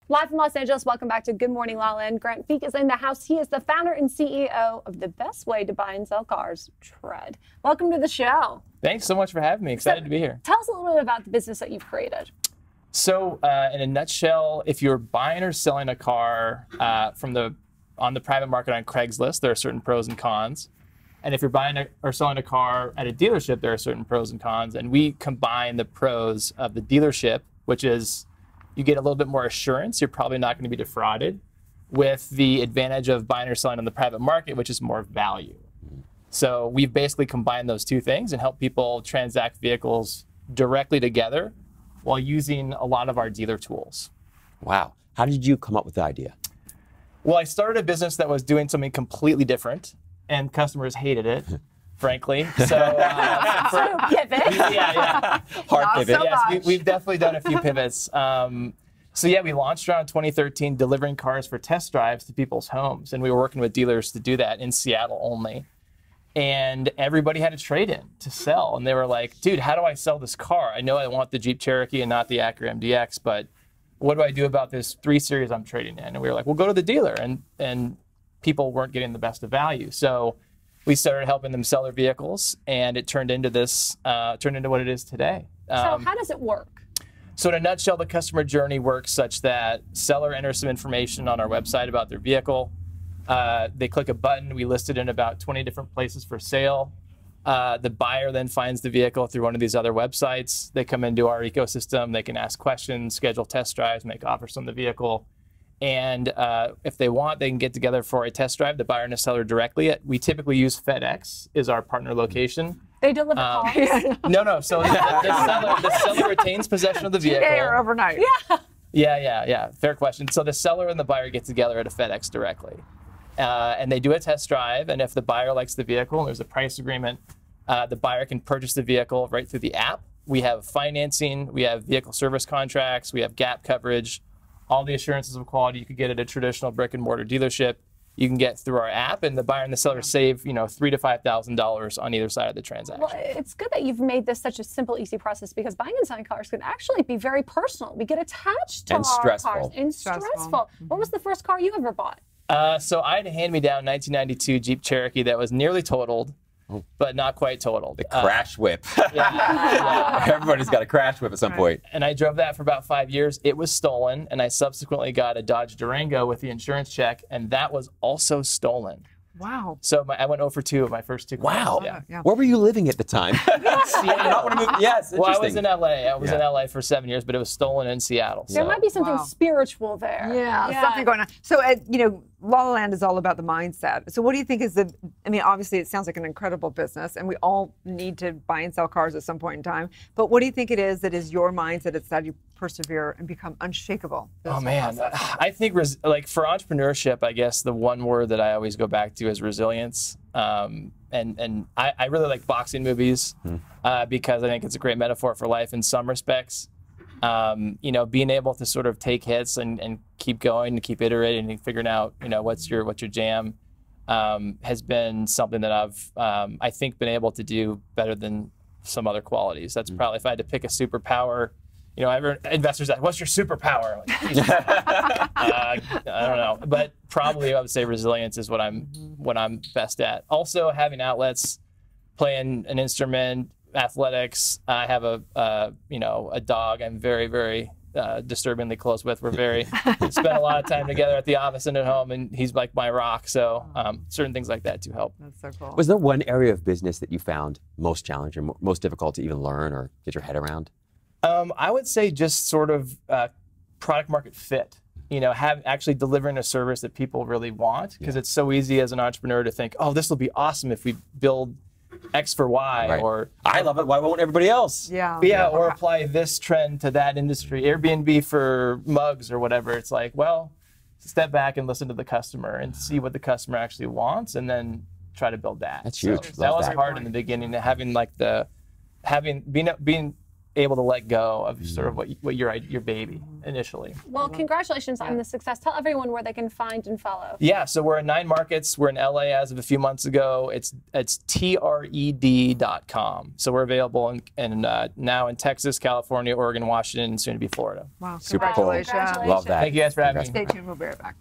Live from Los Angeles, welcome back to Good Morning LaLa, and Grant Feek is in the house. He is the founder and CEO of the best way to buy and sell cars, Tread. Welcome to the show. Thanks so much for having me. Excited to be here. Tell us a little bit about the business that you've created. So in a nutshell, if you're buying or selling a car on the private market on Craigslist, there are certain pros and cons. And if you're buying or selling a car at a dealership, there are certain pros and cons. And we combine the pros of the dealership, which is you get a little bit more assurance, you're probably not going to be defrauded, with the advantage of buying or selling on the private market, which is more value. So we've basically combined those two things and help people transact vehicles directly together while using a lot of our dealer tools. Wow. How did you come up with the idea? Well, I started a business that was doing something completely different, and customers hated it, frankly. So Pivot. Yeah. Hard pivot. So Yes, we've definitely done a few pivots. So yeah, we launched around 2013, delivering cars for test drives to people's homes, and we were working with dealers to do that in Seattle only. And everybody had a trade-in to sell, and they were like, "Dude, how do I sell this car? I know I want the Jeep Cherokee and not the Acura MDX, but what do I do about this 3 Series I'm trading in?" And we were like, "Well, go to the dealer," and people weren't getting the best of value. So we started helping them sell their vehicles, and it turned into what it is today. So how does it work? So in a nutshell, the customer journey works such that seller enters some information on our website about their vehicle. They click a button. We list it in about 20 different places for sale. The buyer then finds the vehicle through one of these other websites. They come into our ecosystem. They can ask questions, schedule test drives, make offers on the vehicle. And if they want, they can get together for a test drive, the buyer and the seller directly. We typically use FedEx is our partner location. They deliver cars. No. So the seller retains possession of the vehicle. Today or overnight. Yeah. Fair question. So the seller and the buyer get together at a FedEx directly. And they do a test drive. And if the buyer likes the vehicle and there's a price agreement, the buyer can purchase the vehicle right through the app. We have financing. We have vehicle service contracts. We have gap coverage. All the assurances of quality you could get at a traditional brick and mortar dealership, you can get through our app, and the buyer and the seller save, $3,000 to $5,000 on either side of the transaction. Well, it's good that you've made this such a simple, easy process, because buying and selling cars can actually be very personal. We get attached to And our stressful. cars. And stressful. What was the first car you ever bought? So I had a hand-me-down 1992 Jeep Cherokee that was nearly totaled, but not quite totaled. The crash whip. Yeah. Everybody's got a crash whip at some point. And I drove that for about 5 years. It was stolen, and I subsequently got a Dodge Durango with the insurance check, and that was also stolen. Wow. So I went 0 for 2 of my first 2 cars. Wow. Yeah. Where were you living at the time? Yes, Well, I was in LA. I was in LA for 7 years, but it was stolen in Seattle. There So. might be something spiritual there. Yeah, something going on. So, LaLa Land is all about the mindset. So what do you think is obviously it sounds like an incredible business, and we all need to buy and sell cars at some point in time. But what do you think it is that is your mindset that's had you persevere and become unshakable? Oh man, I think for entrepreneurship, I guess the one word that I always go back to is resilience. And I really like boxing movies because I think it's a great metaphor for life in some respects. Being able to sort of take hits and keep going and keep iterating and figuring out, what's your jam, has been something that I've, I think, been able to do better than some other qualities. That's probably, if I had to pick a superpower, investors ask, what's your superpower? I don't know, but probably I would say resilience is what I'm best at. Also having outlets, playing an instrument, athletics. I have a dog I'm very, very disturbingly close with. We're spend a lot of time together at the office and at home, and he's like my rock. So certain things like that do help. That's so cool. Was there one area of business that you found most challenging, most difficult to even learn or get your head around? I would say just sort of product market fit. Actually delivering a service that people really want, because it's so easy as an entrepreneur to think, oh, this will be awesome if we build X for Y, Right. or I love it. Why won't everybody else? or apply this trend to that industry. Airbnb for mugs or whatever. It's like, well, step back and listen to the customer and see what the customer actually wants, and then try to build that. That's huge. So that was hard in the beginning, having being able to let go of sort of what your baby initially. Well, congratulations on the success. Tell everyone where they can find and follow. Yeah, so we're in 9 markets. We're in LA as of a few months ago. It's tred.com. So we're available now in Texas, California, Oregon, Washington, and soon to be Florida. Wow, Super cool. congratulations. Love that. Thank you guys for having me. Stay tuned. We'll be right back.